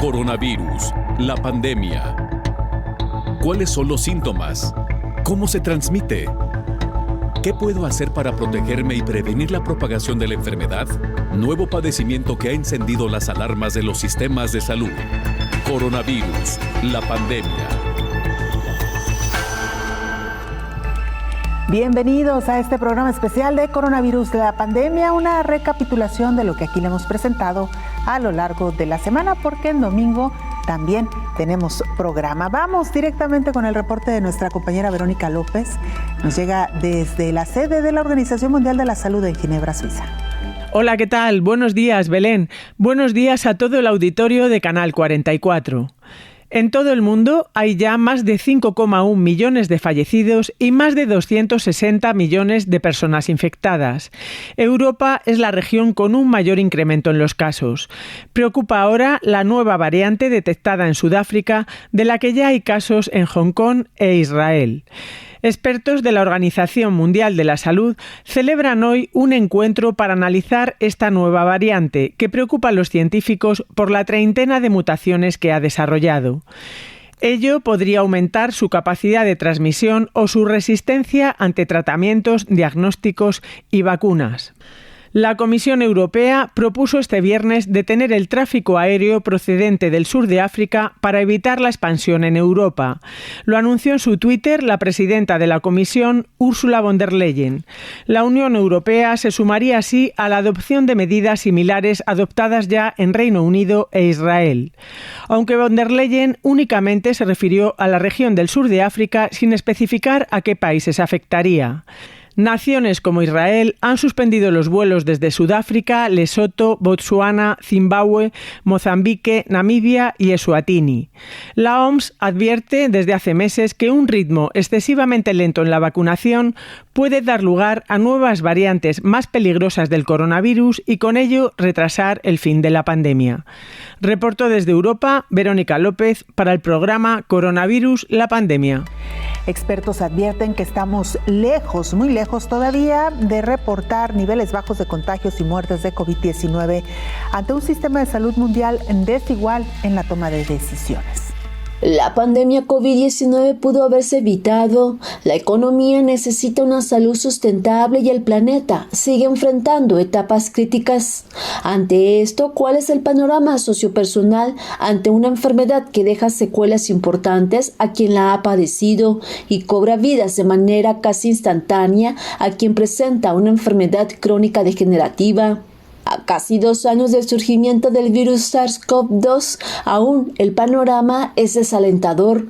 Coronavirus, la pandemia. ¿Cuáles son los síntomas? ¿Cómo se transmite? ¿Qué puedo hacer para protegerme y prevenir la propagación de la enfermedad? Nuevo padecimiento que ha encendido las alarmas de los sistemas de salud. Coronavirus, la pandemia. Bienvenidos a este programa especial de Coronavirus, la pandemia, una recapitulación de lo que aquí le hemos presentado a lo largo de la semana, porque en domingo también tenemos programa. Vamos directamente con el reporte de nuestra compañera Verónica López. Nos llega desde la sede de la Organización Mundial de la Salud en Ginebra, Suiza. Hola, ¿qué tal? Buenos días, Belén. Buenos días a todo el auditorio de Canal 44. En todo el mundo hay ya más de 5,1 millones de fallecidos y más de 260 millones de personas infectadas. Europa es la región con un mayor incremento en los casos. Preocupa ahora la nueva variante detectada en Sudáfrica, de la que ya hay casos en Hong Kong e Israel. Expertos de la Organización Mundial de la Salud celebran hoy un encuentro para analizar esta nueva variante que preocupa a los científicos por la treintena de mutaciones que ha desarrollado. Ello podría aumentar su capacidad de transmisión o su resistencia ante tratamientos, diagnósticos y vacunas. La Comisión Europea propuso este viernes detener el tráfico aéreo procedente del sur de África para evitar la expansión en Europa. Lo anunció en su Twitter la presidenta de la Comisión, Ursula von der Leyen. La Unión Europea se sumaría así a la adopción de medidas similares adoptadas ya en Reino Unido e Israel. Aunque von der Leyen únicamente se refirió a la región del sur de África sin especificar a qué países afectaría. Naciones como Israel han suspendido los vuelos desde Sudáfrica, Lesoto, Botsuana, Zimbabue, Mozambique, Namibia y Eswatini. La OMS advierte desde hace meses que un ritmo excesivamente lento en la vacunación puede dar lugar a nuevas variantes más peligrosas del coronavirus y con ello retrasar el fin de la pandemia. Reportó desde Europa Verónica López para el programa Coronavirus, la pandemia. Expertos advierten que estamos lejos, muy lejos todavía, de reportar niveles bajos de contagios y muertes de COVID-19 ante un sistema de salud mundial desigual en la toma de decisiones. La pandemia COVID-19 pudo haberse evitado. La economía necesita una salud sustentable y el planeta sigue enfrentando etapas críticas. Ante esto, ¿cuál es el panorama sociopersonal ante una enfermedad que deja secuelas importantes a quien la ha padecido y cobra vidas de manera casi instantánea a quien presenta una enfermedad crónica degenerativa? A casi 2 años del surgimiento del virus SARS-CoV-2, aún el panorama es desalentador.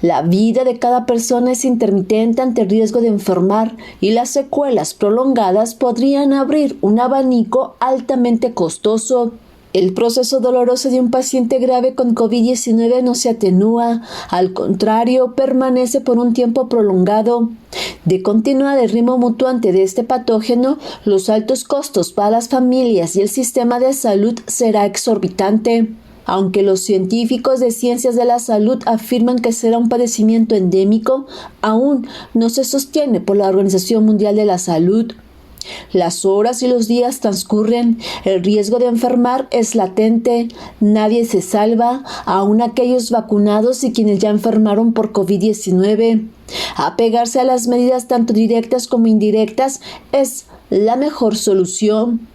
La vida de cada persona es intermitente ante el riesgo de enfermar y las secuelas prolongadas podrían abrir un abanico altamente costoso. El proceso doloroso de un paciente grave con COVID-19 no se atenúa, al contrario, permanece por un tiempo prolongado. De continuar el ritmo mutuante de este patógeno, los altos costos para las familias y el sistema de salud será exorbitante. Aunque los científicos de ciencias de la salud afirman que será un padecimiento endémico, aún no se sostiene por la Organización Mundial de la Salud. Las horas y los días transcurren, el riesgo de enfermar es latente, nadie se salva, aun aquellos vacunados y quienes ya enfermaron por COVID-19. Apegarse a las medidas tanto directas como indirectas es la mejor solución.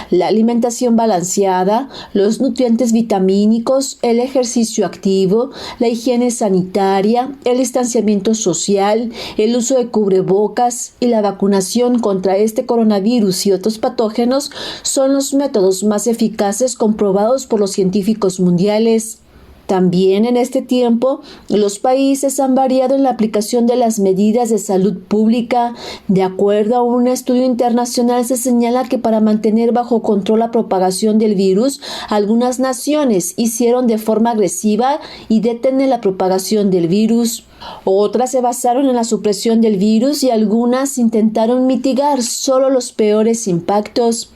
La alimentación balanceada, los nutrientes vitamínicos, el ejercicio activo, la higiene sanitaria, el distanciamiento social, el uso de cubrebocas y la vacunación contra este coronavirus y otros patógenos son los métodos más eficaces comprobados por los científicos mundiales. También en este tiempo, los países han variado en la aplicación de las medidas de salud pública. De acuerdo a un estudio internacional, se señala que para mantener bajo control la propagación del virus, algunas naciones hicieron de forma agresiva y detener la propagación del virus. Otras se basaron en la supresión del virus y algunas intentaron mitigar solo los peores impactos.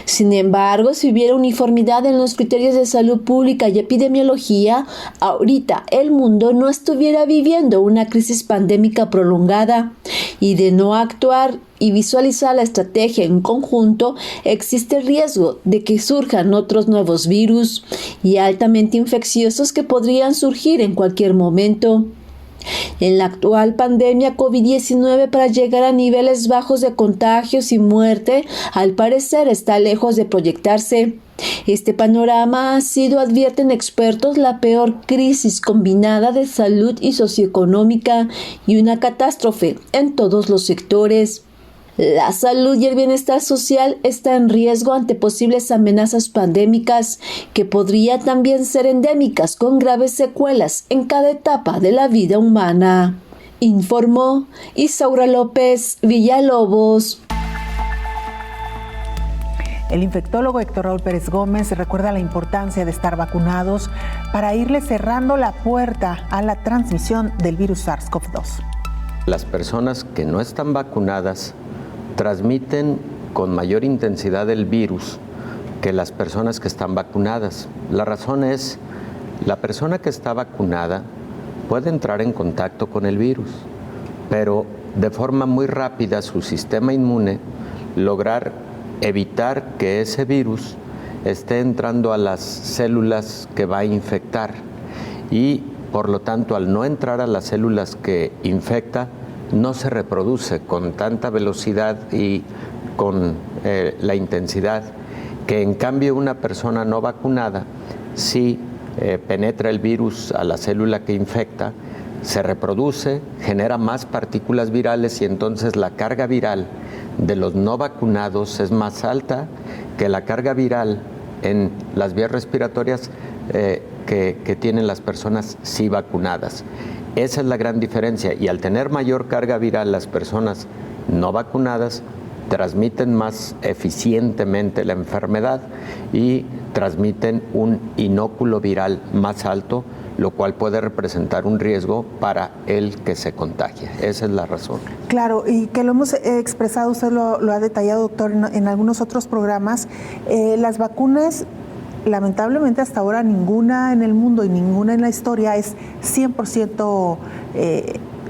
Sin embargo, si hubiera uniformidad en los criterios de salud pública y epidemiología, ahorita el mundo no estuviera viviendo una crisis pandémica prolongada. Y de no actuar y visualizar la estrategia en conjunto, existe el riesgo de que surjan otros nuevos virus y altamente infecciosos que podrían surgir en cualquier momento. En la actual pandemia COVID-19, para llegar a niveles bajos de contagios y muerte, al parecer está lejos de proyectarse. Este panorama ha sido, advierten expertos, la peor crisis combinada de salud y socioeconómica y una catástrofe en todos los sectores. La salud y el bienestar social está en riesgo ante posibles amenazas pandémicas que podrían también ser endémicas con graves secuelas en cada etapa de la vida humana. Informó Isaura López Villalobos. El infectólogo Héctor Raúl Pérez Gómez recuerda la importancia de estar vacunados para irle cerrando la puerta a la transmisión del virus SARS-CoV-2. Las personas que no están vacunadas transmiten con mayor intensidad el virus que las personas que están vacunadas. La razón es, la persona que está vacunada puede entrar en contacto con el virus, pero de forma muy rápida su sistema inmune lograr evitar que ese virus esté entrando a las células que va a infectar y por lo tanto al no entrar a las células que infecta no se reproduce con tanta velocidad y con la intensidad que en cambio una persona no vacunada sí penetra el virus a la célula que infecta, se reproduce, genera más partículas virales y entonces la carga viral de los no vacunados es más alta que la carga viral en las vías respiratorias que tienen las personas sí vacunadas. Esa es la gran diferencia y al tener mayor carga viral las personas no vacunadas transmiten más eficientemente la enfermedad y transmiten un inóculo viral más alto, lo cual puede representar un riesgo para el que se contagia. Esa es la razón. Claro, y que lo hemos expresado, usted lo ha detallado, doctor, en algunos otros programas. Las vacunas, lamentablemente hasta ahora ninguna en el mundo y ninguna en la historia es 100%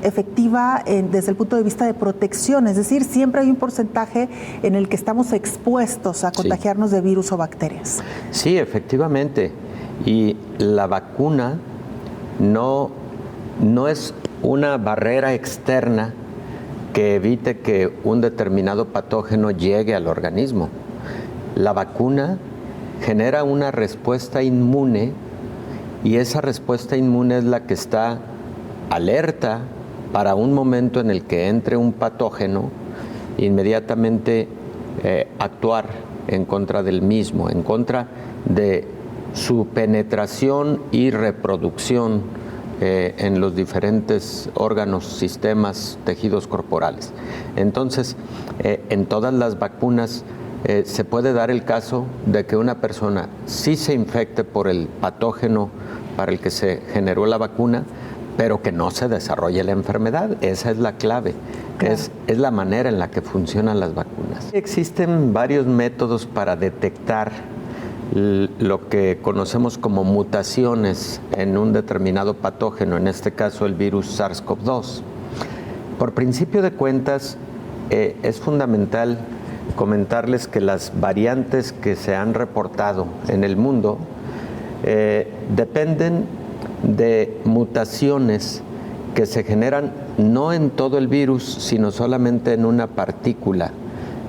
efectiva desde el punto de vista de protección, es decir, siempre hay un porcentaje en el que estamos expuestos a contagiarnos de virus o bacterias. Sí, efectivamente, y la vacuna no es una barrera externa que evite que un determinado patógeno llegue al organismo. La vacuna genera una respuesta inmune y esa respuesta inmune es la que está alerta para un momento en el que entre un patógeno, inmediatamente actuar en contra del mismo, en contra de su penetración y reproducción en los diferentes órganos, sistemas, tejidos corporales. Entonces, en todas las vacunas se puede dar el caso de que una persona sí se infecte por el patógeno para el que se generó la vacuna, pero que no se desarrolle la enfermedad. Esa es la clave, claro. Es la manera en la que funcionan las vacunas. Existen varios métodos para detectar lo que conocemos como mutaciones en un determinado patógeno, en este caso el virus SARS-CoV-2. Por principio de cuentas, es fundamental comentarles que las variantes que se han reportado en el mundo dependen de mutaciones que se generan no en todo el virus, sino solamente en una partícula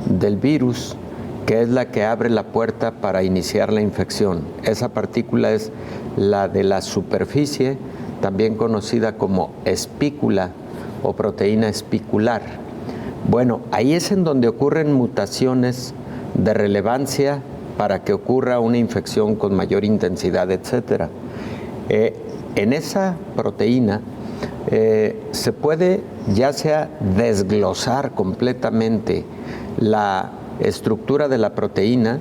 del virus, que es la que abre la puerta para iniciar la infección. Esa partícula es la de la superficie, también conocida como espícula o proteína espicular. Bueno, ahí es en donde ocurren mutaciones de relevancia para que ocurra una infección con mayor intensidad, etc. En esa proteína se puede ya sea desglosar completamente la estructura de la proteína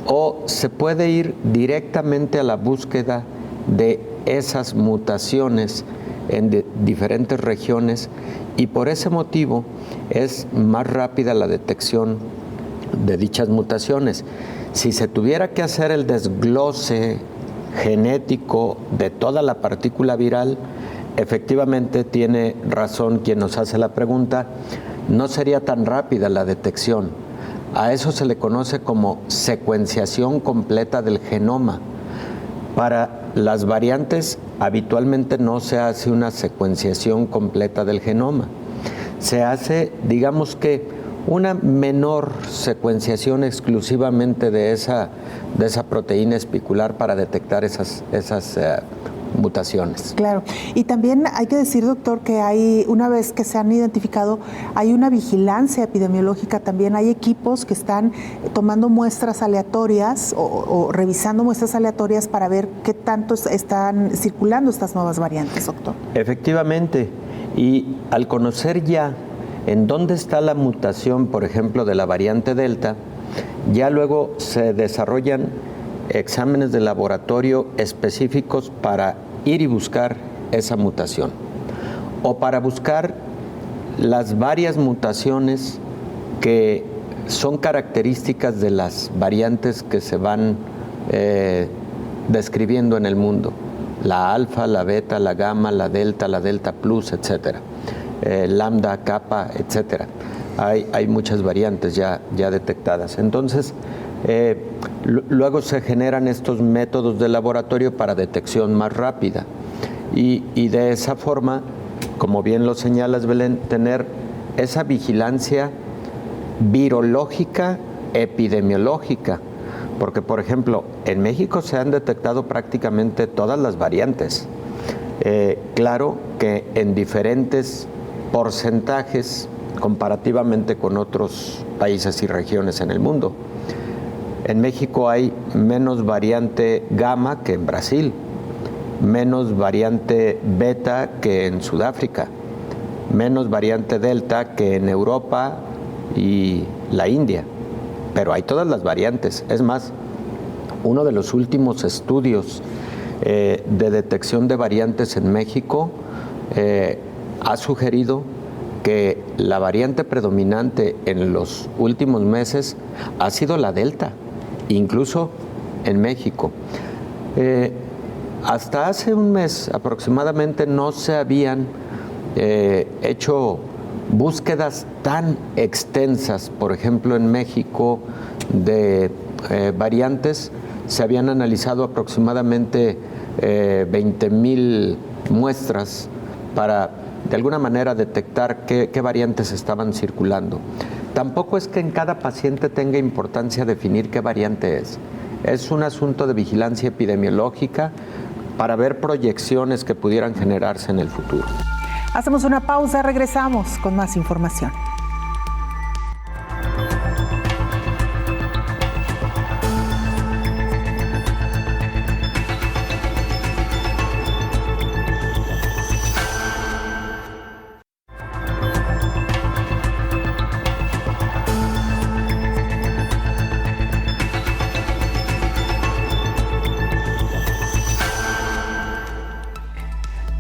o se puede ir directamente a la búsqueda de esas mutaciones en diferentes regiones y por ese motivo es más rápida la detección de dichas mutaciones. Si se tuviera que hacer el desglose genético de toda la partícula viral, efectivamente tiene razón quien nos hace la pregunta, no sería tan rápida la detección. A eso se le conoce como secuenciación completa del genoma. Para las variantes habitualmente no se hace una secuenciación completa del genoma. Se hace, digamos que, una menor secuenciación exclusivamente de esa proteína espicular para detectar esas mutaciones. Claro, y también hay que decir, doctor, que una vez que se han identificado, hay una vigilancia epidemiológica también, hay equipos que están tomando muestras aleatorias o revisando muestras aleatorias para ver qué tanto están circulando estas nuevas variantes, doctor. Efectivamente, y al conocer ya en dónde está la mutación, por ejemplo, de la variante Delta, ya luego se desarrollan exámenes de laboratorio específicos para ir y buscar esa mutación o para buscar las varias mutaciones que son características de las variantes que se van describiendo en el mundo, la alfa, la beta, la gamma, la delta plus, etcétera, lambda, kappa, etcétera. Hay muchas variantes ya detectadas. Entonces, luego se generan estos métodos de laboratorio para detección más rápida y de esa forma, como bien lo señalas, Belén, tener esa vigilancia virológica, epidemiológica, porque por ejemplo en México se han detectado prácticamente todas las variantes, claro que en diferentes porcentajes comparativamente con otros países y regiones en el mundo. En México hay menos variante gamma que en Brasil, menos variante beta que en Sudáfrica, menos variante delta que en Europa y la India, pero hay todas las variantes. Es más, uno de los últimos estudios de detección de variantes en México ha sugerido que la variante predominante en los últimos meses ha sido la delta, incluso en México. Hasta hace un mes aproximadamente no se habían hecho búsquedas tan extensas, por ejemplo en México, de variantes. Se habían analizado aproximadamente 20,000 muestras para de alguna manera detectar qué variantes estaban circulando. Tampoco es que en cada paciente tenga importancia definir qué variante es. Es un asunto de vigilancia epidemiológica para ver proyecciones que pudieran generarse en el futuro. Hacemos una pausa, regresamos con más información.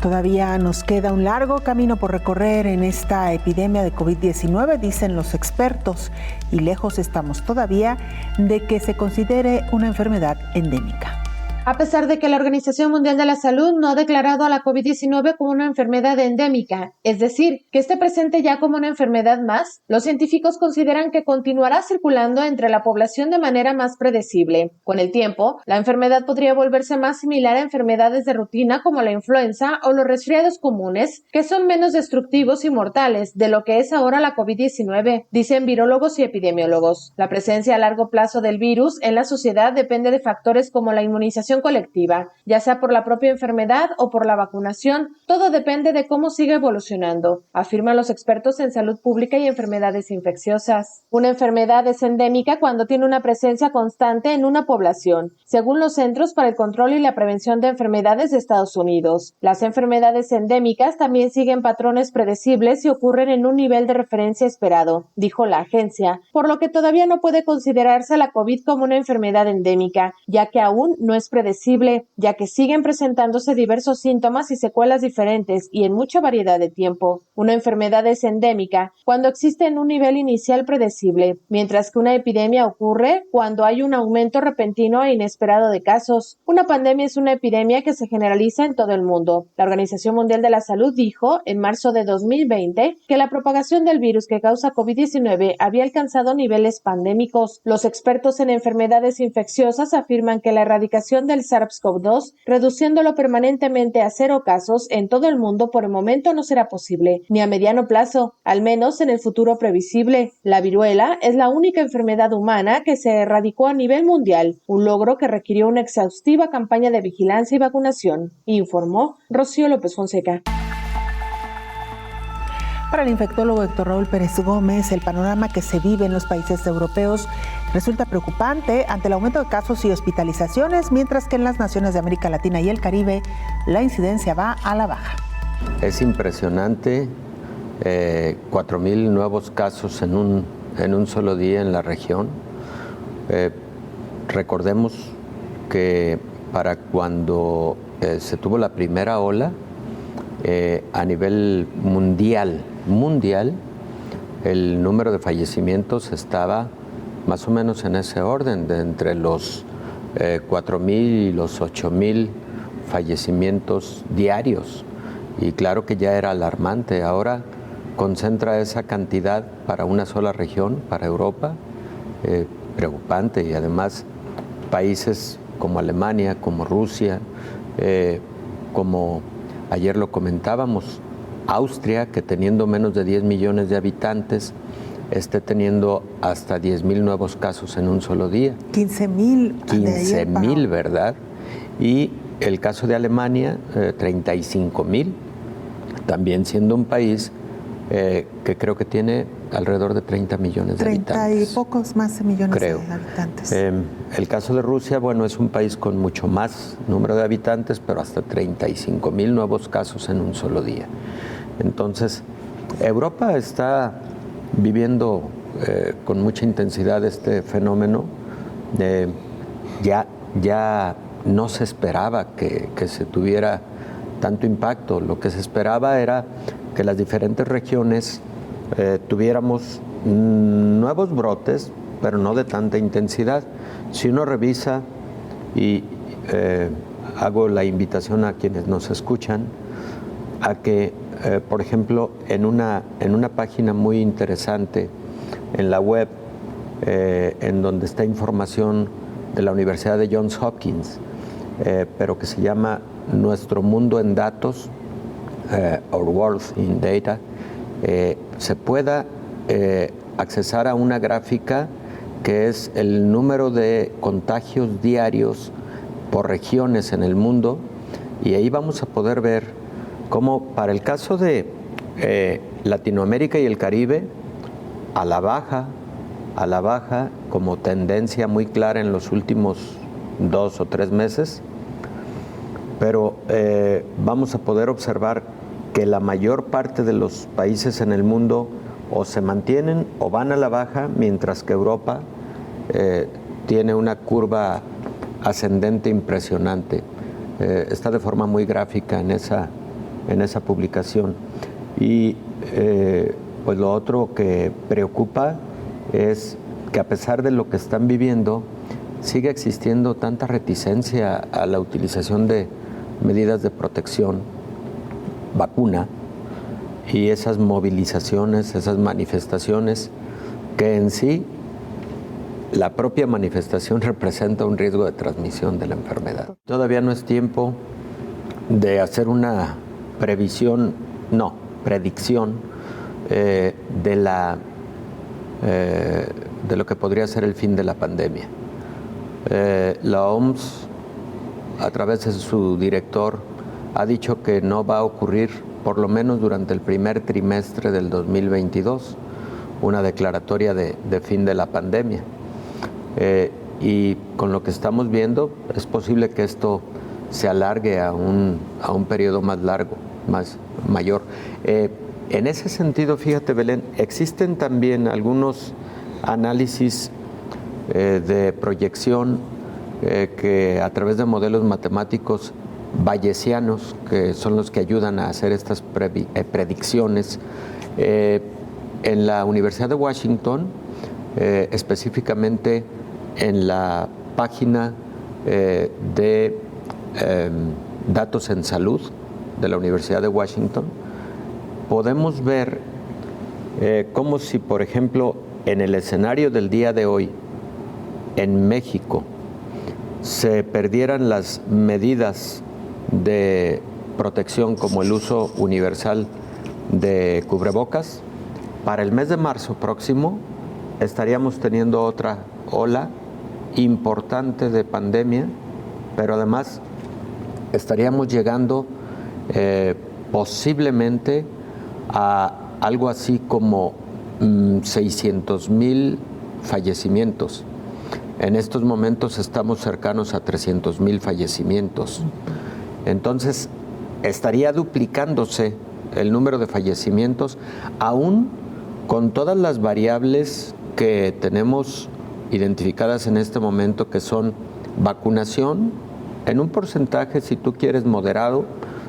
Todavía nos queda un largo camino por recorrer en esta epidemia de COVID-19, dicen los expertos, y lejos estamos todavía de que se considere una enfermedad endémica. A pesar de que la Organización Mundial de la Salud no ha declarado a la COVID-19 como una enfermedad endémica, es decir, que esté presente ya como una enfermedad más, los científicos consideran que continuará circulando entre la población de manera más predecible. Con el tiempo, la enfermedad podría volverse más similar a enfermedades de rutina como la influenza o los resfriados comunes, que son menos destructivos y mortales de lo que es ahora la COVID-19, dicen virólogos y epidemiólogos. La presencia a largo plazo del virus en la sociedad depende de factores como la inmunización colectiva, ya sea por la propia enfermedad o por la vacunación. Todo depende de cómo siga evolucionando, afirman los expertos en salud pública y enfermedades infecciosas. Una enfermedad es endémica cuando tiene una presencia constante en una población, según los Centros para el Control y la Prevención de Enfermedades de Estados Unidos. Las enfermedades endémicas también siguen patrones predecibles y ocurren en un nivel de referencia esperado, dijo la agencia, por lo que todavía no puede considerarse la COVID como una enfermedad endémica, ya que aún no es predecible impredecible, ya que siguen presentándose diversos síntomas y secuelas diferentes y en mucha variedad de tiempo. Una enfermedad es endémica cuando existe en un nivel inicial predecible, mientras que una epidemia ocurre cuando hay un aumento repentino e inesperado de casos. Una pandemia es una epidemia que se generaliza en todo el mundo. La Organización Mundial de la Salud dijo en marzo de 2020 que la propagación del virus que causa COVID-19 había alcanzado niveles pandémicos. Los expertos en enfermedades infecciosas afirman que la erradicación del SARS-CoV-2, reduciéndolo permanentemente a 0 casos en todo el mundo, por el momento no será posible, ni a mediano plazo, al menos en el futuro previsible. La viruela es la única enfermedad humana que se erradicó a nivel mundial, un logro que requirió una exhaustiva campaña de vigilancia y vacunación, informó Rocío López Fonseca. Para el infectólogo Héctor Raúl Pérez Gómez, el panorama que se vive en los países europeos resulta preocupante ante el aumento de casos y hospitalizaciones, mientras que en las naciones de América Latina y el Caribe la incidencia va a la baja. Es impresionante, 4,000 nuevos casos en un solo día en la región. Recordemos que para cuando se tuvo la primera ola, a nivel mundial, el número de fallecimientos estaba más o menos en ese orden, de entre los 4,000 y los 8,000 fallecimientos diarios. Y claro que ya era alarmante. Ahora concentra esa cantidad para una sola región, para Europa, preocupante. Y además países como Alemania, como Rusia, como ayer lo comentábamos, Austria, que teniendo menos de 10 millones de habitantes, esté teniendo hasta 10,000 nuevos casos en un solo día. 15,000. 15,000, ¿verdad? Y el caso de Alemania, 35,000, también siendo un país que creo que tiene alrededor de 30 millones de habitantes. 30 y pocos más millones creo. De habitantes. El caso de Rusia, bueno, es un país con mucho más número de habitantes, pero hasta 35,000 nuevos casos en un solo día. Entonces, Europa está viviendo con mucha intensidad este fenómeno. Ya no se esperaba que se tuviera tanto impacto. Lo que se esperaba era que las diferentes regiones tuviéramos nuevos brotes, pero no de tanta intensidad. Si uno revisa, y hago la invitación a quienes nos escuchan, a que, por ejemplo, en una página muy interesante en la web, en donde está información de la Universidad de Johns Hopkins, pero que se llama Nuestro Mundo en Datos, Our World in Data, se pueda accesar a una gráfica que es el número de contagios diarios por regiones en el mundo, y ahí vamos a poder ver cómo para el caso de Latinoamérica y el Caribe, a la baja, como tendencia muy clara en los últimos 2 o 3 meses, pero vamos a poder observar que la mayor parte de los países en el mundo o se mantienen o van a la baja, mientras que Europa tiene una curva ascendente impresionante. Está de forma muy gráfica en esa publicación. Y pues lo otro que preocupa es que a pesar de lo que están viviendo, sigue existiendo tanta reticencia a la utilización de medidas de protección, vacuna, y esas movilizaciones, esas manifestaciones, que en sí la propia manifestación representa un riesgo de transmisión de la enfermedad. Todavía no es tiempo de hacer una predicción de lo que podría ser el fin de la pandemia. La OMS, a través de su director, ha dicho que no va a ocurrir, por lo menos durante el primer trimestre del 2022, una declaratoria de fin de la pandemia. Y con lo que estamos viendo, es posible que esto se alargue a un periodo más largo, mayor. En ese sentido, fíjate, Belén, existen también algunos análisis de proyección que a través de modelos matemáticos bayesianos, que son los que ayudan a hacer estas predicciones, en la Universidad de Washington, específicamente en la página de Datos en Salud de la Universidad de Washington, podemos ver como si, por ejemplo, en el escenario del día de hoy, en México, se perdieran las medidas de protección como el uso universal de cubrebocas, para el mes de marzo próximo estaríamos teniendo otra ola importante de pandemia, pero además estaríamos llegando posiblemente a algo así como 600,000 fallecimientos. En estos momentos estamos cercanos a 300,000 fallecimientos. Entonces, estaría duplicándose el número de fallecimientos, aún con todas las variables que tenemos identificadas en este momento, que son vacunación, en un porcentaje, si tú quieres, moderado,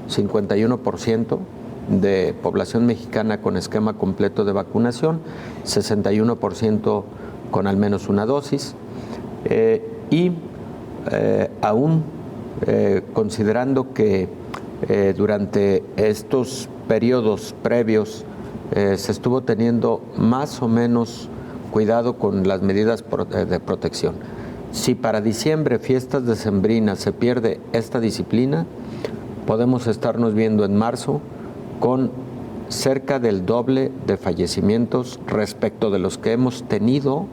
51% de población mexicana con esquema completo de vacunación, 61% con al menos una dosis, y aún considerando que durante estos periodos previos se estuvo teniendo más o menos cuidado con las medidas de protección. Si para diciembre, fiestas decembrinas, se pierde esta disciplina, podemos estarnos viendo en marzo con cerca del doble de fallecimientos respecto de los que hemos tenido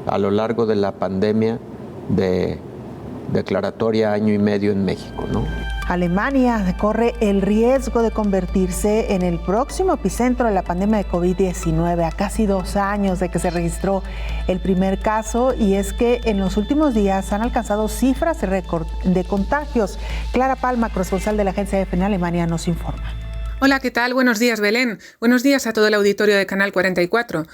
a lo largo de la pandemia de declaratoria año y medio en México, ¿no? Alemania corre el riesgo de convertirse en el próximo epicentro de la pandemia de COVID-19 a casi 2 años de que se registró el primer caso, y es que en los últimos días han alcanzado cifras récord de contagios. Clara Palma, corresponsal de la agencia EFE en Alemania, nos informa. Hola, ¿qué tal? Buenos días, Belén. Buenos días a todo el auditorio de Canal 44.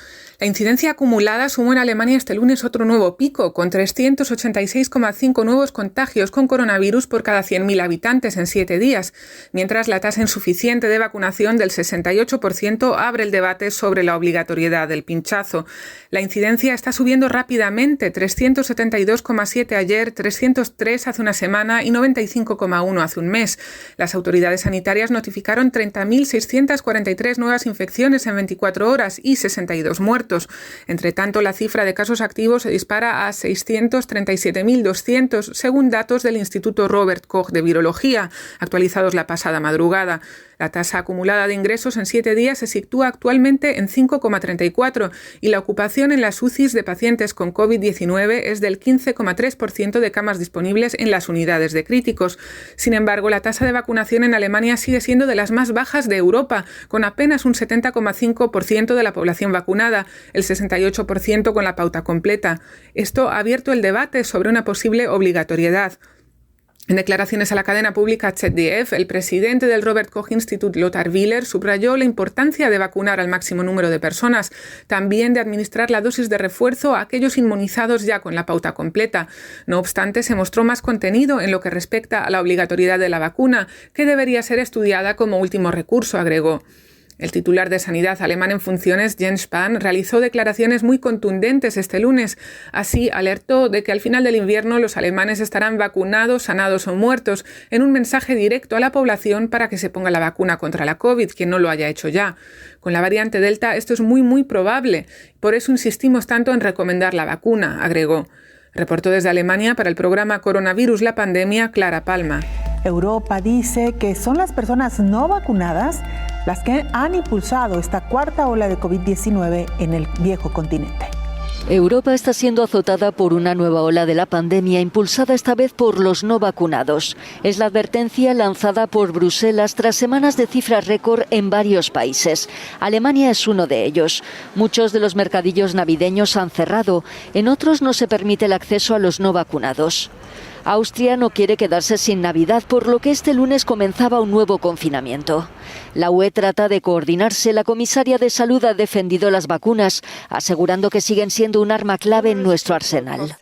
La incidencia acumulada sumó en Alemania este lunes otro nuevo pico, con 386,5 nuevos contagios con coronavirus por cada 100.000 habitantes en 7 días, mientras la tasa insuficiente de vacunación del 68% abre el debate sobre la obligatoriedad del pinchazo. La incidencia está subiendo rápidamente, 372,7 ayer, 303 hace una semana y 95,1 hace un mes. Las autoridades sanitarias notificaron 30.643 nuevas infecciones en 24 horas y 62 muertos. Entre tanto, la cifra de casos activos se dispara a 637.200, según datos del Instituto Robert Koch de Virología, actualizados la pasada madrugada. La tasa acumulada de ingresos en 7 días se sitúa actualmente en 5,34 y la ocupación en las UCIs de pacientes con COVID-19 es del 15,3% de camas disponibles en las unidades de críticos. Sin embargo, la tasa de vacunación en Alemania sigue siendo de las más bajas de Europa, con apenas un 70,5% de la población vacunada, el 68% con la pauta completa. Esto ha abierto el debate sobre una posible obligatoriedad. En declaraciones a la cadena pública ZDF, el presidente del Robert Koch Institut, Lothar Wieler, subrayó la importancia de vacunar al máximo número de personas, también de administrar la dosis de refuerzo a aquellos inmunizados ya con la pauta completa. No obstante, se mostró más contenido en lo que respecta a la obligatoriedad de la vacuna, que debería ser estudiada como último recurso, agregó. El titular de Sanidad alemán en funciones, Jens Spahn, realizó declaraciones muy contundentes este lunes. Así, alertó de que al final del invierno los alemanes estarán vacunados, sanados o muertos, en un mensaje directo a la población para que se ponga la vacuna contra la COVID, quien no lo haya hecho ya. Con la variante Delta esto es muy probable. Por eso insistimos tanto en recomendar la vacuna, agregó. Reportó desde Alemania para el programa Coronavirus la Pandemia, Clara Palma. Europa dice que son las personas no vacunadas las que han impulsado esta cuarta ola de COVID-19 en el viejo continente. Europa está siendo azotada por una nueva ola de la pandemia, impulsada esta vez por los no vacunados. Es la advertencia lanzada por Bruselas tras semanas de cifras récord en varios países. Alemania es uno de ellos. Muchos de los mercadillos navideños han cerrado, en otros no se permite el acceso a los no vacunados. Austria no quiere quedarse sin Navidad, por lo que este lunes comenzaba un nuevo confinamiento. La UE trata de coordinarse. La comisaria de Salud ha defendido las vacunas, asegurando que siguen siendo un arma clave en nuestro arsenal.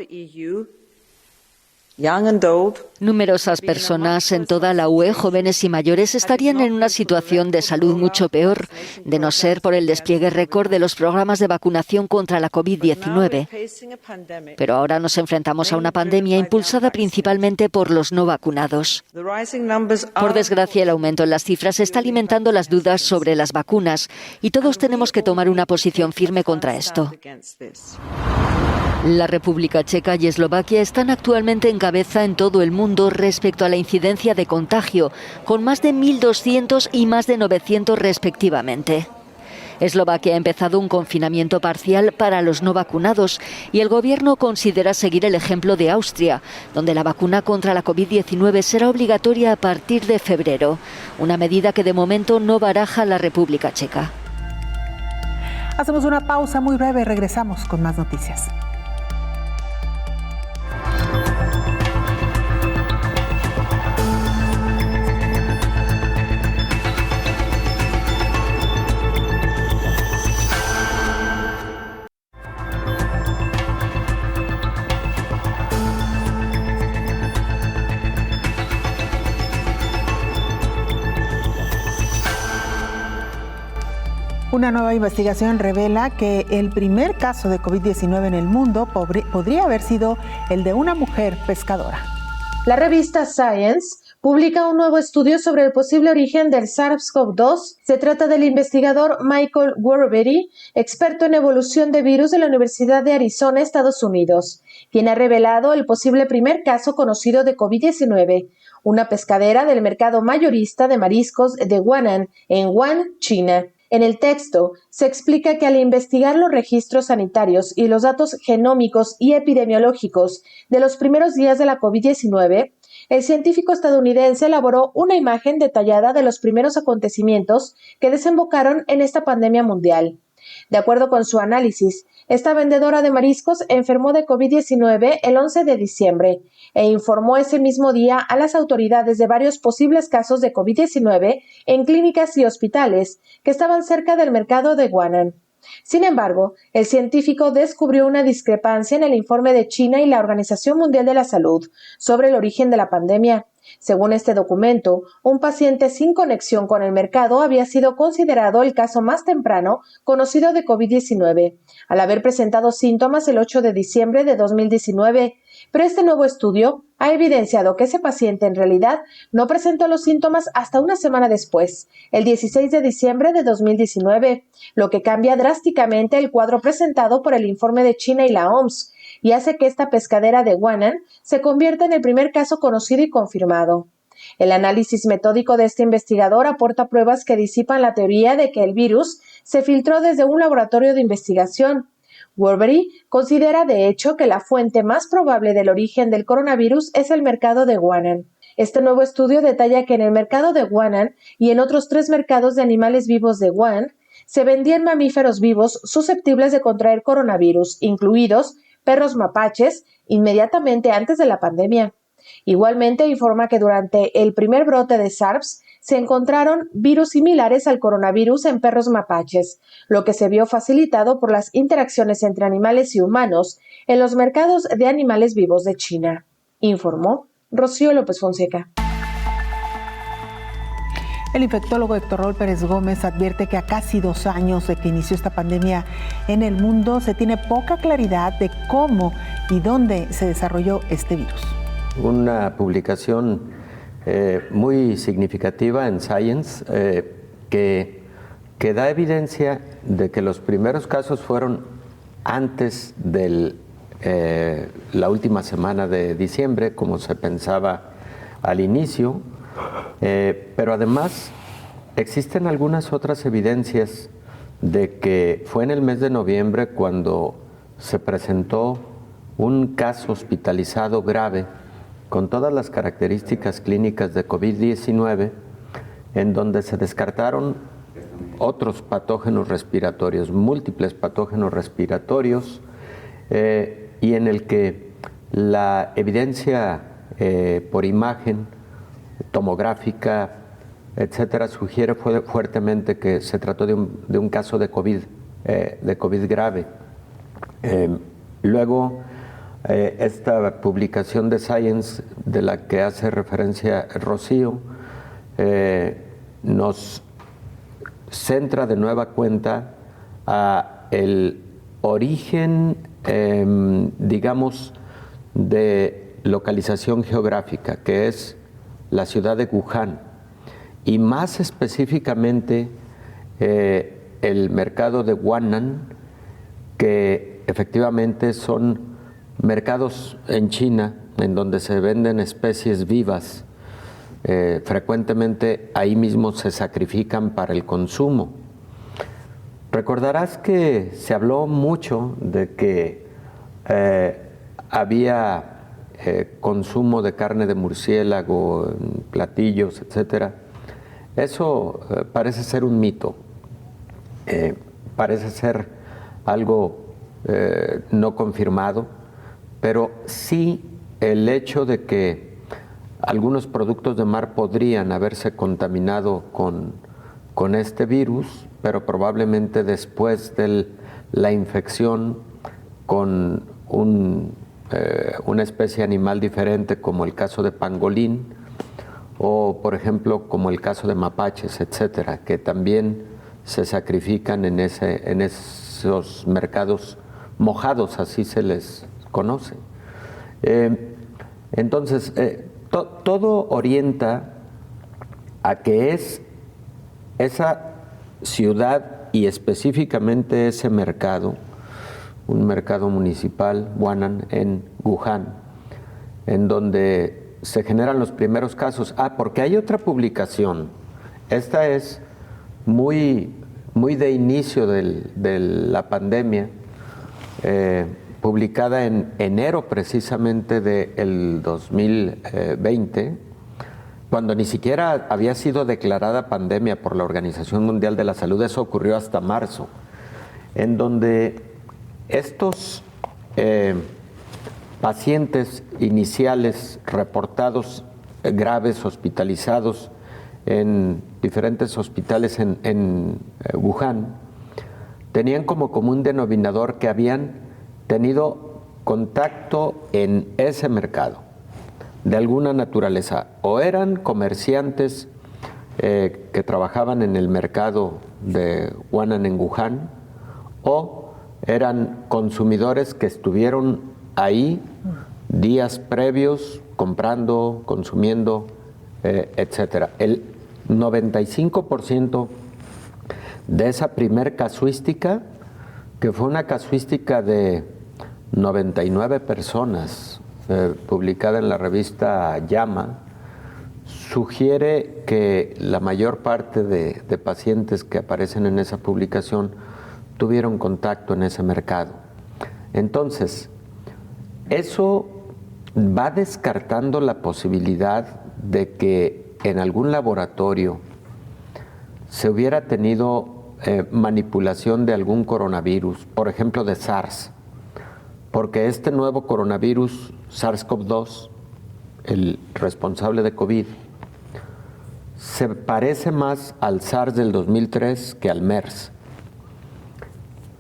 Numerosas personas en toda la UE, jóvenes y mayores, estarían en una situación de salud mucho peor, de no ser por el despliegue récord de los programas de vacunación contra la COVID-19. Pero ahora nos enfrentamos a una pandemia impulsada principalmente por los no vacunados. Por desgracia, el aumento en las cifras está alimentando las dudas sobre las vacunas y todos tenemos que tomar una posición firme contra esto. La República Checa y Eslovaquia están actualmente en cabeza en todo el mundo respecto a la incidencia de contagio, con más de 1.200 y más de 900 respectivamente. Eslovaquia ha empezado un confinamiento parcial para los no vacunados y el gobierno considera seguir el ejemplo de Austria, donde la vacuna contra la COVID-19 será obligatoria a partir de febrero, una medida que de momento no baraja la República Checa. Hacemos una pausa muy breve y regresamos con más noticias. Una nueva investigación revela que el primer caso de COVID-19 en el mundo podría haber sido el de una mujer pescadora. La revista Science publica un nuevo estudio sobre el posible origen del SARS-CoV-2. Se trata del investigador Michael Warberry, experto en evolución de virus de la Universidad de Arizona, Estados Unidos, quien ha revelado el posible primer caso conocido de COVID-19, una pescadera del mercado mayorista de mariscos de Guanan, en Wuhan, China. En el texto se explica que al investigar los registros sanitarios y los datos genómicos y epidemiológicos de los primeros días de la COVID-19, el científico estadounidense elaboró una imagen detallada de los primeros acontecimientos que desembocaron en esta pandemia mundial. De acuerdo con su análisis, esta vendedora de mariscos enfermó de COVID-19 el 11 de diciembre e informó ese mismo día a las autoridades de varios posibles casos de COVID-19 en clínicas y hospitales que estaban cerca del mercado de Guanan. Sin embargo, el científico descubrió una discrepancia en el informe de China y la Organización Mundial de la Salud sobre el origen de la pandemia. Según este documento, un paciente sin conexión con el mercado había sido considerado el caso más temprano conocido de COVID-19, al haber presentado síntomas el 8 de diciembre de 2019, pero este nuevo estudio ha evidenciado que ese paciente en realidad no presentó los síntomas hasta una semana después, el 16 de diciembre de 2019, lo que cambia drásticamente el cuadro presentado por el informe de China y la OMS, y hace que esta pescadera de Guanan se convierta en el primer caso conocido y confirmado. El análisis metódico de este investigador aporta pruebas que disipan la teoría de que el virus se filtró desde un laboratorio de investigación. Warberry considera de hecho que la fuente más probable del origen del coronavirus es el mercado de Guanan. Este nuevo estudio detalla que en el mercado de Guanan y en otros 3 mercados de animales vivos de Wuhan se vendían mamíferos vivos susceptibles de contraer coronavirus, incluidos perros mapaches, inmediatamente antes de la pandemia. Igualmente informa que durante el primer brote de SARS se encontraron virus similares al coronavirus en perros mapaches, lo que se vio facilitado por las interacciones entre animales y humanos en los mercados de animales vivos de China, informó Rocío López Fonseca. El infectólogo Héctor Raúl Pérez Gómez advierte que a casi 2 años de que inició esta pandemia en el mundo se tiene poca claridad de cómo y dónde se desarrolló este virus. Una publicación muy significativa en Science que da evidencia de que los primeros casos fueron antes de la última semana de diciembre, como se pensaba al inicio. Pero además existen algunas otras evidencias de que fue en el mes de noviembre cuando se presentó un caso hospitalizado grave con todas las características clínicas de COVID-19, en donde se descartaron otros patógenos respiratorios, múltiples patógenos respiratorios, y en el que la evidencia por imagen tomográfica, etcétera, sugiere fuertemente que se trató de un caso de COVID grave. Luego esta publicación de Science de la que hace referencia Rocío nos centra de nueva cuenta a el origen, digamos, de localización geográfica, que es la ciudad de Wuhan, y más específicamente el mercado de Huanan, que efectivamente son mercados en China en donde se venden especies vivas. Frecuentemente ahí mismo se sacrifican para el consumo. Recordarás que se habló mucho de que había consumo de carne de murciélago, platillos, etcétera. Eso parece ser un mito, parece ser algo no confirmado, pero sí el hecho de que algunos productos de mar podrían haberse contaminado con este virus, pero probablemente después de la infección con una especie animal diferente, como el caso de pangolín, o por ejemplo como el caso de mapaches, etcétera, que también se sacrifican en esos mercados mojados, así se les conoce. Entonces, todo orienta a que es esa ciudad y específicamente ese mercado, un mercado municipal, Huanan, en Wuhan, en donde se generan los primeros casos. Porque hay otra publicación, esta es muy de inicio de la pandemia, publicada en enero precisamente del 2020, cuando ni siquiera había sido declarada pandemia por la Organización Mundial de la Salud. Eso ocurrió hasta marzo, en donde estos pacientes iniciales reportados graves, hospitalizados en diferentes hospitales en Wuhan, tenían como común denominador que habían tenido contacto en ese mercado de alguna naturaleza, o eran comerciantes que trabajaban en el mercado de Huanan en Wuhan, o eran consumidores que estuvieron ahí días previos comprando, consumiendo, etcétera. El 95% de esa primer casuística, que fue una casuística de 99 personas, publicada en la revista JAMA, sugiere que la mayor parte de pacientes que aparecen en esa publicación tuvieron contacto en ese mercado. Entonces, eso va descartando la posibilidad de que en algún laboratorio se hubiera tenido manipulación de algún coronavirus, por ejemplo de SARS, porque este nuevo coronavirus, SARS-CoV-2, el responsable de COVID, se parece más al SARS del 2003 que al MERS.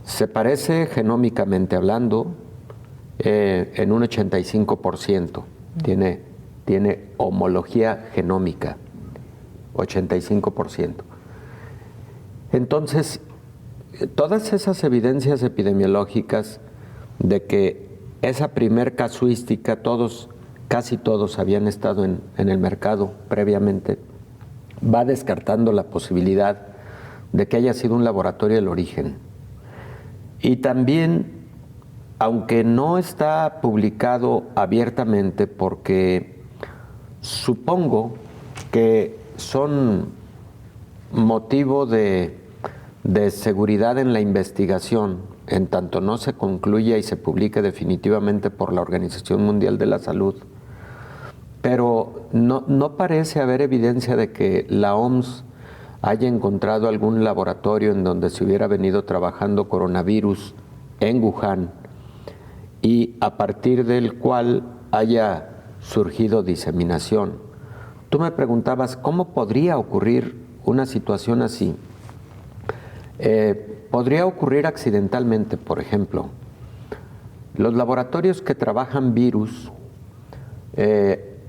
Se parece genómicamente hablando en un 85%, tiene homología genómica, 85%. Entonces, todas esas evidencias epidemiológicas de que esa primer casuística, casi todos habían estado en el mercado previamente, va descartando la posibilidad de que haya sido un laboratorio el origen. Y también, aunque no está publicado abiertamente, porque supongo que son motivo de seguridad en la investigación, en tanto no se concluya y se publique definitivamente por la Organización Mundial de la Salud, pero no parece haber evidencia de que la OMS haya encontrado algún laboratorio en donde se hubiera venido trabajando coronavirus en Wuhan y a partir del cual haya surgido diseminación. Tú me preguntabas cómo podría ocurrir una situación así. Podría ocurrir accidentalmente, por ejemplo. Los laboratorios que trabajan virus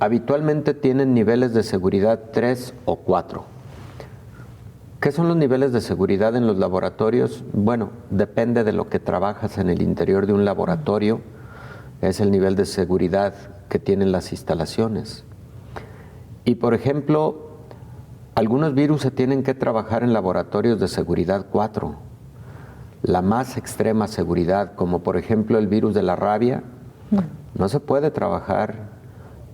habitualmente tienen niveles de seguridad 3 o 4. ¿Qué son los niveles de seguridad en los laboratorios? Bueno, depende de lo que trabajas en el interior de un laboratorio, es el nivel de seguridad que tienen las instalaciones. Y por ejemplo, algunos virus se tienen que trabajar en laboratorios de seguridad 4. La más extrema seguridad, como por ejemplo el virus de la rabia, no se puede trabajar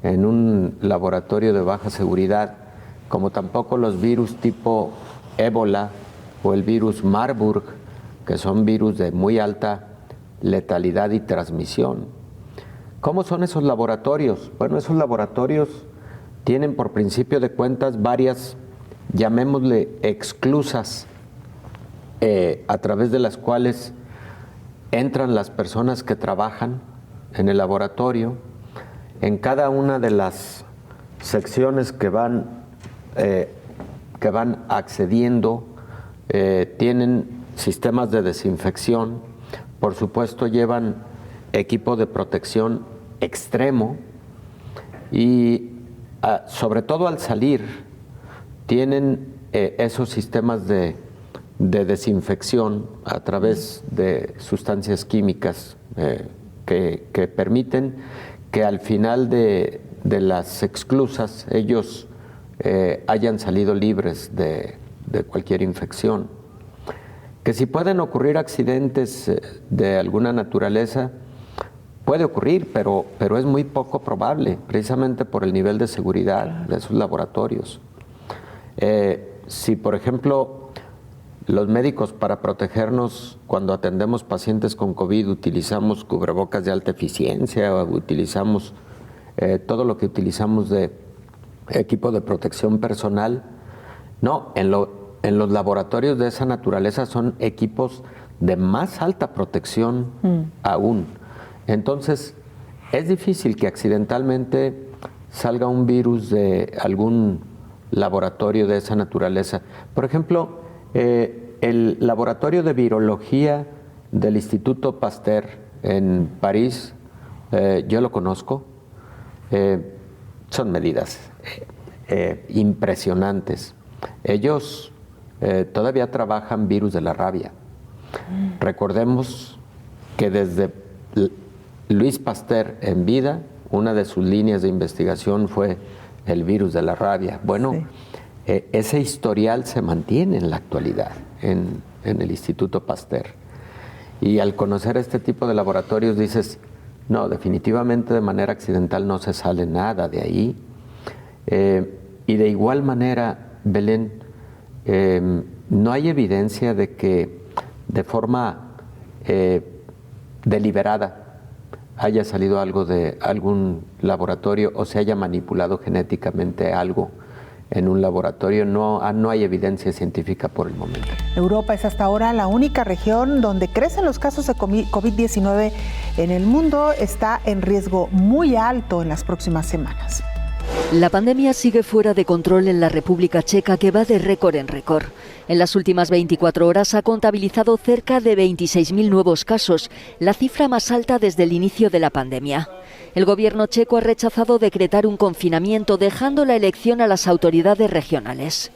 en un laboratorio de baja seguridad, como tampoco los virus tipo ébola o el virus Marburg, que son virus de muy alta letalidad y transmisión. ¿Cómo son esos laboratorios? Bueno, esos laboratorios tienen por principio de cuentas varias, llamémosle exclusas, a través de las cuales entran las personas que trabajan en el laboratorio. En cada una de las secciones que van accediendo, tienen sistemas de desinfección, por supuesto llevan equipo de protección extremo y sobre todo al salir tienen esos sistemas de desinfección a través de sustancias químicas que permiten que al final de las exclusas ellos hayan salido libres de cualquier infección. Que si pueden ocurrir accidentes de alguna naturaleza, puede ocurrir, pero es muy poco probable, precisamente por el nivel de seguridad de esos laboratorios. Si, por ejemplo, los médicos para protegernos cuando atendemos pacientes con COVID utilizamos cubrebocas de alta eficiencia o utilizamos todo lo que utilizamos de equipo de protección personal, no, en los laboratorios de esa naturaleza son equipos de más alta protección aún. Entonces, es difícil que accidentalmente salga un virus de algún laboratorio de esa naturaleza. Por ejemplo, el laboratorio de virología del Instituto Pasteur en París, yo lo conozco, son medidas impresionantes. Ellos todavía trabajan virus de la rabia. Recordemos que desde Luis Pasteur en vida, una de sus líneas de investigación fue el virus de la rabia. Bueno, sí. Ese historial se mantiene en la actualidad en el Instituto Pasteur. Y al conocer este tipo de laboratorios dices, no, definitivamente de manera accidental no se sale nada de ahí. Y de igual manera, Belén, no hay evidencia de que de forma deliberada haya salido algo de algún laboratorio o se haya manipulado genéticamente algo en un laboratorio. No hay evidencia científica por el momento. Europa es hasta ahora la única región donde crecen los casos de COVID-19 en el mundo. Está en riesgo muy alto en las próximas semanas. La pandemia sigue fuera de control en la República Checa, que va de récord en récord. En las últimas 24 horas ha contabilizado cerca de 26.000 nuevos casos, la cifra más alta desde el inicio de la pandemia. El gobierno checo ha rechazado decretar un confinamiento, dejando la elección a las autoridades regionales.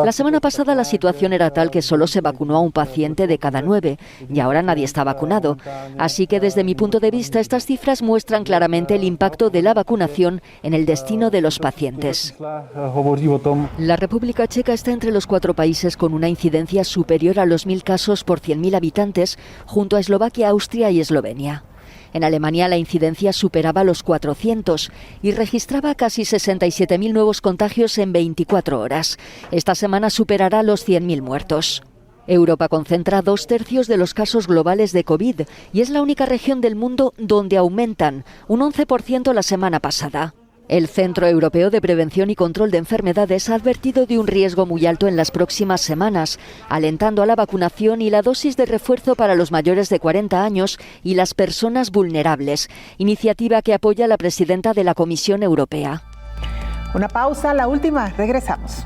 La semana pasada la situación era tal que solo se vacunó a un paciente de cada 9 y ahora nadie está vacunado. Así que desde mi punto de vista estas cifras muestran claramente el impacto de la vacunación en el destino de los pacientes. La República Checa está entre los 4 países con una incidencia superior a los 1.000 casos por 100.000 habitantes, junto a Eslovaquia, Austria y Eslovenia. En Alemania la incidencia superaba los 400 y registraba casi 67.000 nuevos contagios en 24 horas. Esta semana superará los 100.000 muertos. Europa concentra 2/3 de los casos globales de COVID y es la única región del mundo donde aumentan, un 11% la semana pasada. El Centro Europeo de Prevención y Control de Enfermedades ha advertido de un riesgo muy alto en las próximas semanas, alentando a la vacunación y la dosis de refuerzo para los mayores de 40 años y las personas vulnerables, iniciativa que apoya la presidenta de la Comisión Europea. Una pausa, la última, regresamos.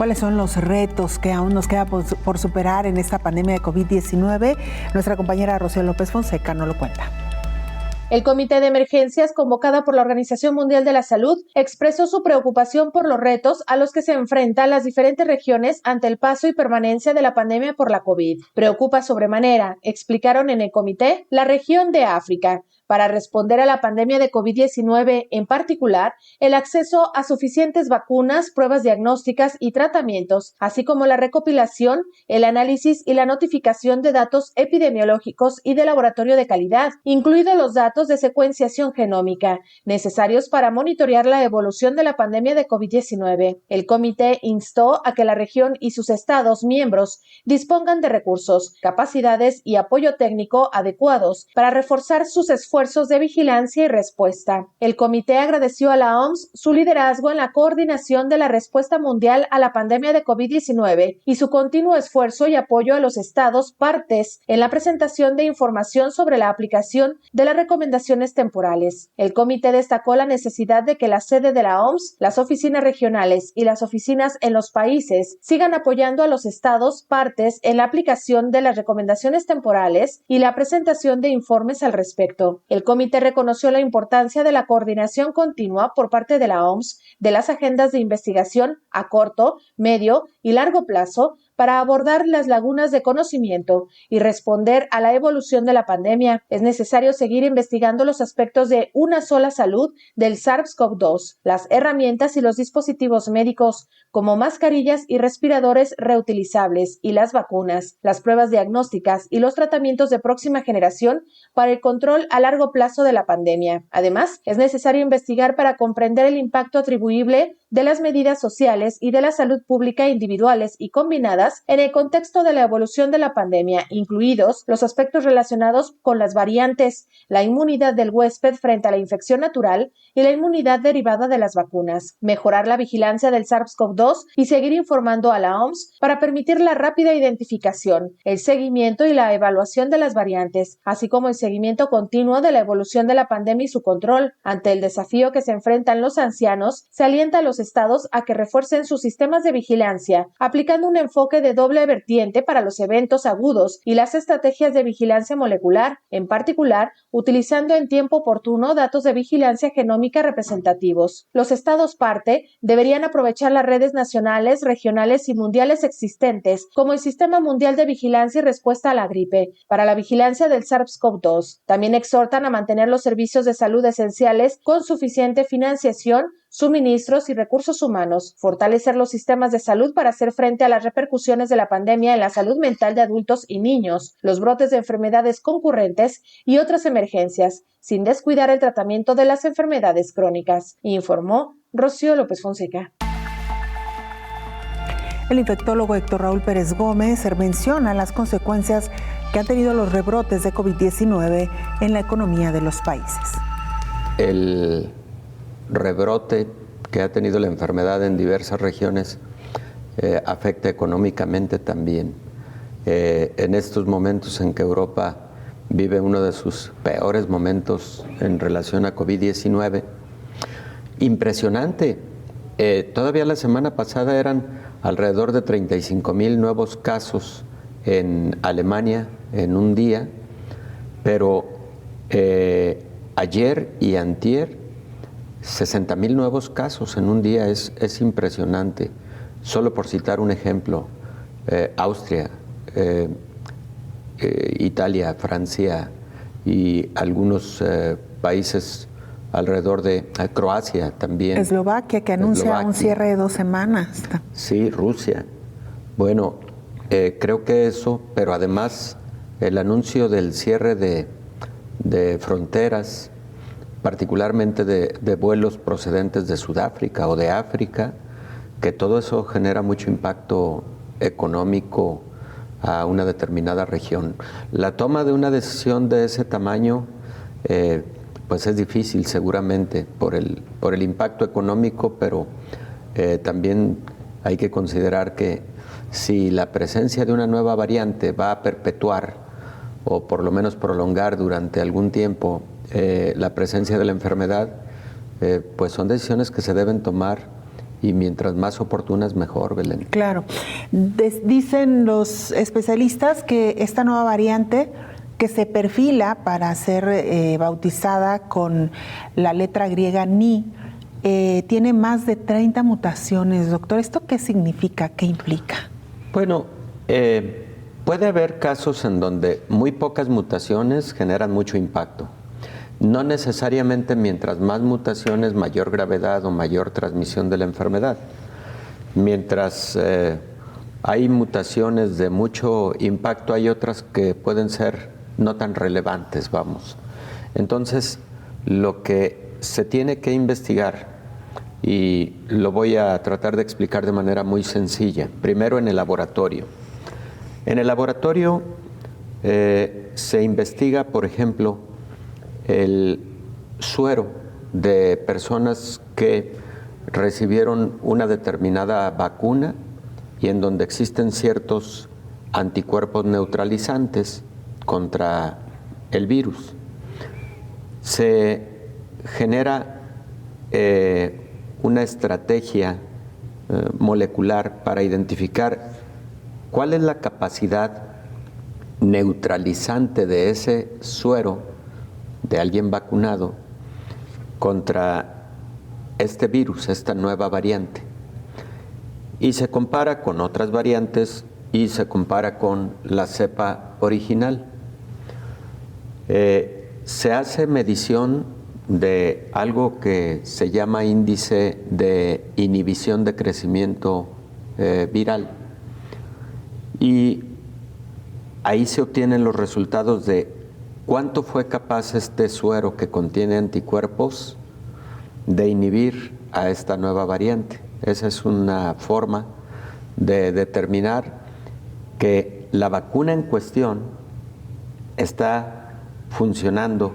¿Cuáles son los retos que aún nos queda por superar en esta pandemia de COVID-19? Nuestra compañera Rocío López Fonseca nos lo cuenta. El Comité de Emergencias, convocado por la Organización Mundial de la Salud, expresó su preocupación por los retos a los que se enfrentan las diferentes regiones ante el paso y permanencia de la pandemia por la COVID. Preocupa sobremanera, explicaron en el comité, la región de África, para responder a la pandemia de COVID-19, en particular, el acceso a suficientes vacunas, pruebas diagnósticas y tratamientos, así como la recopilación, el análisis y la notificación de datos epidemiológicos y de laboratorio de calidad, incluidos los datos de secuenciación genómica, necesarios para monitorear la evolución de la pandemia de COVID-19. El comité instó a que la región y sus estados miembros dispongan de recursos, capacidades y apoyo técnico adecuados para reforzar sus esfuerzos de vigilancia y respuesta. El comité agradeció a la OMS su liderazgo en la coordinación de la respuesta mundial a la pandemia de COVID-19 y su continuo esfuerzo y apoyo a los estados partes en la presentación de información sobre la aplicación de las recomendaciones temporales. El comité destacó la necesidad de que la sede de la OMS, las oficinas regionales y las oficinas en los países sigan apoyando a los estados partes en la aplicación de las recomendaciones temporales y la presentación de informes al respecto. El comité reconoció la importancia de la coordinación continua por parte de la OMS de las agendas de investigación a corto, medio y largo plazo para abordar las lagunas de conocimiento y responder a la evolución de la pandemia. Es necesario seguir investigando los aspectos de una sola salud del SARS-CoV-2, las herramientas y los dispositivos médicos, como mascarillas y respiradores reutilizables y las vacunas, las pruebas diagnósticas y los tratamientos de próxima generación para el control a largo plazo de la pandemia. Además, es necesario investigar para comprender el impacto atribuible de las medidas sociales y de la salud pública individuales y combinadas en el contexto de la evolución de la pandemia, incluidos los aspectos relacionados con las variantes, la inmunidad del huésped frente a la infección natural y la inmunidad derivada de las vacunas, mejorar la vigilancia del SARS-CoV-2 y seguir informando a la OMS para permitir la rápida identificación, el seguimiento y la evaluación de las variantes, así como el seguimiento continuo de la evolución de la pandemia y su control. Ante el desafío que se enfrentan los ancianos, se alienta a los estados a que refuercen sus sistemas de vigilancia, aplicando un enfoque de doble vertiente para los eventos agudos y las estrategias de vigilancia molecular, en particular, utilizando en tiempo oportuno datos de vigilancia genómica representativos. Los estados parte deberían aprovechar las redes nacionales, regionales y mundiales existentes, como el Sistema Mundial de Vigilancia y Respuesta a la Gripe, para la vigilancia del SARS-CoV-2. También exhortan a mantener los servicios de salud esenciales con suficiente financiación, suministros y recursos humanos, fortalecer los sistemas de salud para hacer frente a las repercusiones de la pandemia en la salud mental de adultos y niños, los brotes de enfermedades concurrentes y otras emergencias, sin descuidar el tratamiento de las enfermedades crónicas, informó Rocío López Fonseca. El infectólogo Héctor Raúl Pérez Gómez menciona las consecuencias que han tenido los rebrotes de COVID-19 en la economía de los países. El rebrote que ha tenido la enfermedad en diversas regiones afecta económicamente también. En estos momentos en que Europa vive uno de sus peores momentos en relación a COVID-19, impresionante. Todavía la semana pasada eran alrededor de 35,000 nuevos casos en Alemania en un día, pero ayer y antier 60,000 nuevos casos en un día es impresionante. Solo por citar un ejemplo, Austria, Italia, Francia y algunos países alrededor de Croacia también. Eslovaquia, que anuncia un cierre de 2 semanas. Sí, Rusia. Bueno, creo que eso, pero además el anuncio del cierre de fronteras, particularmente de vuelos procedentes de Sudáfrica o de África, que todo eso genera mucho impacto económico a una determinada región. La toma de una decisión de ese tamaño pues es difícil seguramente por el impacto económico, pero también hay que considerar que si la presencia de una nueva variante va a perpetuar o por lo menos prolongar durante algún tiempo la presencia de la enfermedad, pues son decisiones que se deben tomar y mientras más oportunas, mejor, Belén. Claro. Dicen los especialistas que esta nueva variante que se perfila para ser bautizada con la letra griega Ni, tiene más de 30 mutaciones. Doctor, ¿esto qué significa? ¿Qué implica? Bueno, puede haber casos en donde muy pocas mutaciones generan mucho impacto. No necesariamente mientras más mutaciones, mayor gravedad o mayor transmisión de la enfermedad. Mientras hay mutaciones de mucho impacto, hay otras que pueden ser no tan relevantes, vamos. Entonces, lo que se tiene que investigar, y lo voy a tratar de explicar de manera muy sencilla, primero en el laboratorio. En el laboratorio se investiga, por ejemplo, el suero de personas que recibieron una determinada vacuna y en donde existen ciertos anticuerpos neutralizantes contra el virus. Se genera una estrategia molecular para identificar cuál es la capacidad neutralizante de ese suero de alguien vacunado contra este virus, esta nueva variante. Y se compara con otras variantes y se compara con la cepa original. Se hace medición de algo que se llama índice de inhibición de crecimiento viral. Y ahí se obtienen los resultados de cuánto fue capaz este suero que contiene anticuerpos de inhibir a esta nueva variante. Esa es una forma de determinar que la vacuna en cuestión está funcionando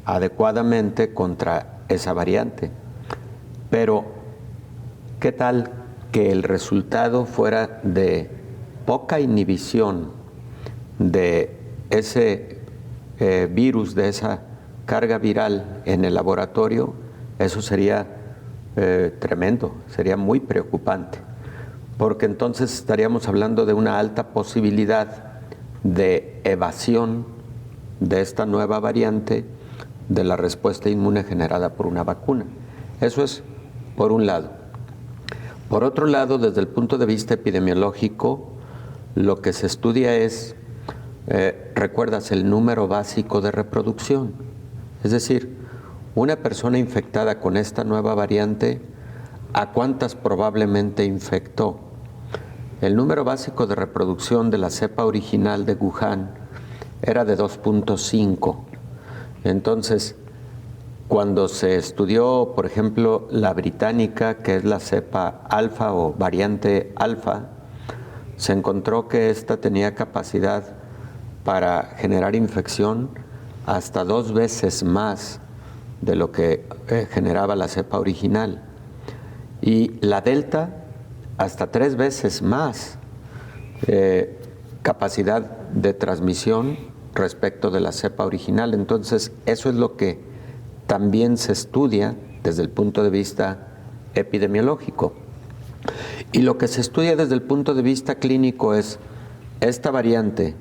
adecuadamente contra esa variante. Pero, ¿qué tal que el resultado fuera de poca inhibición de ese virus, de esa carga viral en el laboratorio? Eso sería tremendo, sería muy preocupante, porque entonces estaríamos hablando de una alta posibilidad de evasión de esta nueva variante de la respuesta inmune generada por una vacuna. Eso es por un lado. Por otro lado, desde el punto de vista epidemiológico, lo que se estudia es, recuerdas, el número básico de reproducción. Es decir, una persona infectada con esta nueva variante, ¿a cuántas probablemente infectó? El número básico de reproducción de la cepa original de Wuhan era de 2.5. Entonces, cuando se estudió, por ejemplo, la británica, que es la cepa alfa o variante alfa, se encontró que esta tenía capacidad para generar infección hasta 2 veces más de lo que generaba la cepa original. Y la delta, hasta 3 veces más capacidad de transmisión respecto de la cepa original. Entonces, eso es lo que también se estudia desde el punto de vista epidemiológico. Y lo que se estudia desde el punto de vista clínico es, ¿esta variante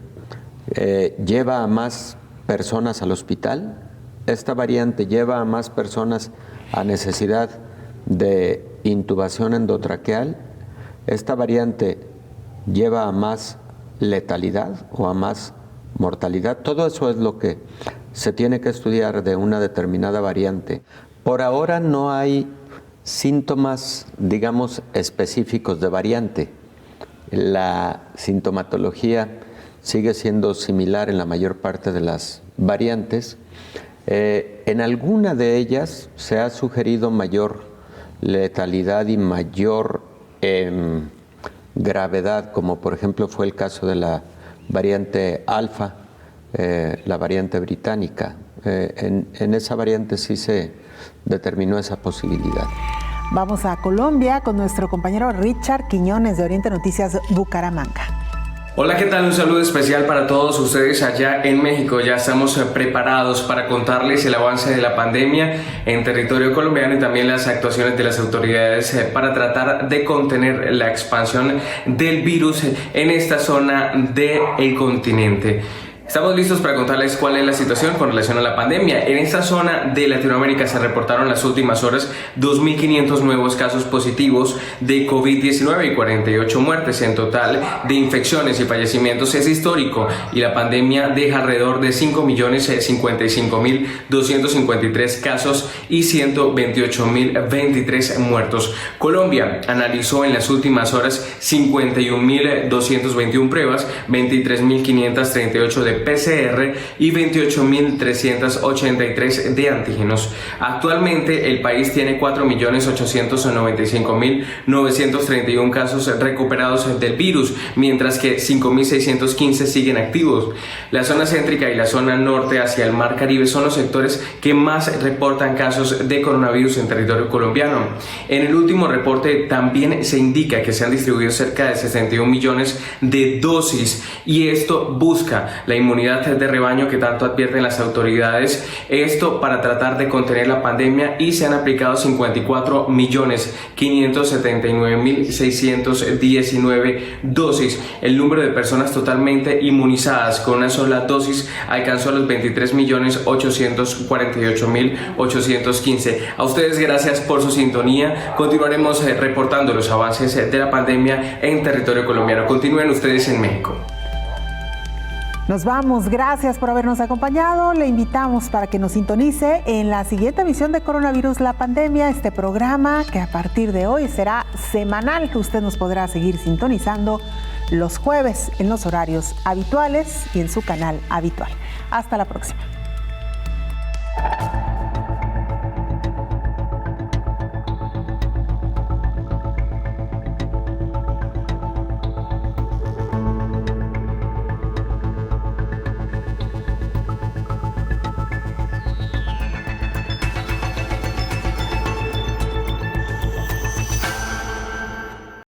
lleva a más personas al hospital? ¿Esta variante lleva a más personas a necesidad de intubación endotraqueal? ¿Esta variante lleva a más letalidad o a más mortalidad? Todo eso es lo que se tiene que estudiar de una determinada variante. Por ahora no hay síntomas, digamos, específicos de variante. La sintomatología sigue siendo similar en la mayor parte de las variantes. En alguna de ellas se ha sugerido mayor letalidad y mayor gravedad, como por ejemplo fue el caso de la variante alfa, la variante británica. En esa variante sí se determinó esa posibilidad. Vamos a Colombia con nuestro compañero Richard Quiñones de Oriente Noticias Bucaramanga. Hola, ¿qué tal? Un saludo especial para todos ustedes allá en México. Ya estamos preparados para contarles el avance de la pandemia en territorio colombiano y también las actuaciones de las autoridades para tratar de contener la expansión del virus en esta zona del continente. Estamos listos para contarles cuál es la situación con relación a la pandemia. En esta zona de Latinoamérica se reportaron las últimas horas 2.500 nuevos casos positivos de COVID-19 y 48 muertes en total de infecciones y fallecimientos. Es histórico y la pandemia deja alrededor de 5.055.253 casos y 128.023 muertos. Colombia analizó en las últimas horas 51.221 pruebas, 23.538 de PCR y 28.383 de antígenos. Actualmente el país tiene 4.895.931 casos recuperados del virus, mientras que 5.615 siguen activos. La zona céntrica y la zona norte hacia el Mar Caribe son los sectores que más reportan casos de coronavirus en territorio colombiano. En el último reporte también se indica que se han distribuido cerca de 61 millones de dosis y esto busca la inmunidad de rebaño que tanto advierten las autoridades, esto para tratar de contener la pandemia, y se han aplicado 54.579.619 dosis. El número de personas totalmente inmunizadas con una sola dosis alcanzó los 23.848.815. A ustedes gracias por su sintonía. Continuaremos reportando los avances de la pandemia en territorio colombiano. Continúen ustedes en México. Nos vamos, gracias por habernos acompañado. Le invitamos para que nos sintonice en la siguiente emisión de Coronavirus la Pandemia, este programa que a partir de hoy será semanal. Usted nos podrá seguir sintonizando los jueves en los horarios habituales y en su canal habitual. Hasta la próxima.